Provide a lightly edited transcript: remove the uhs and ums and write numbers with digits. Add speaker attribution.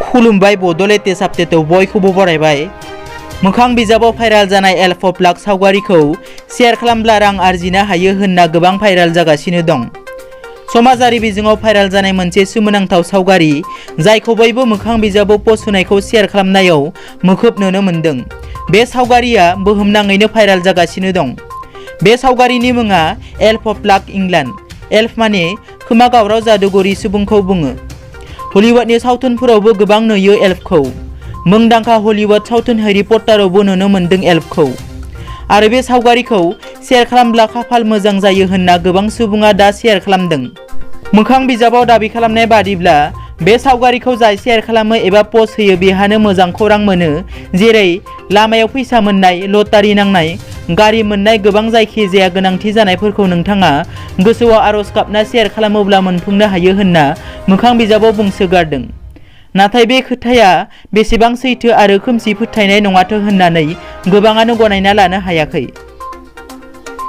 Speaker 1: खुलुमबाय बड'लेण्ड आपडेटआव बयखौबो बरायबाय। मोखां बिजाबाव भाइराल जानाय एल्फ फ्लाग सावगारिखौ शेयार खालामब्ला रां आरजिनो हायो होनना गोबां भाइराल जागासिनो दं। समाजारि बिजोङाव भाइराल जानाय मोनसे सोमोनांथाव सावगारि जायखौ बयबो मोखां बिजाबाव पस्ट होनायखौ शेयार खालामनायाव मुखुब नुनो मोन्दों। बे सावगारिया बुहुमनाङैनो भाइराल जागासिनो दं। बे सावगारिनि मुङा एल्फ फ्लाग इंलेण्ड। एल्फ माने खोमा गावराव जादुगरि सुबुंखौ बुङो। हलिउडनि सावथुनफोरावबो गोबां नुयो एल्फखौ। मुंदांखा हलिउड सावथुन हैरी पटारावबो नुनो मोन्दों एल्फखौ। आरो बे सावगारिखौ शेयार खालामब्ला खाफाल मोजां जायो होनना गोबां सुबुङा दा शेयार खालामदों। मोखां बिजाबाव दाबि खालामनाय बादिब्ला बे सावगारिखौ जाय शेयार खालामो एबा पस्ट होयो बेहानो मोजां खौरां मोनो, जेरै लामायाव फैसा मोननाय, लटारि नांनाय, गारि मोननाय गोबां जायखिजाया गोनांथि जानायफोरखौ नोंथाङा गोसोआव आरज गाबना शेयार खालामोब्ला मोनफुंनो हायो होनना मोखां बिजाबाव बुंसोगारदों। नाथाय बे खोथाया बेसेबां सैथो आरो खोमसि फोथायनाय नङाथो होननानै गोबाङानो गनायना लानो हायाखै।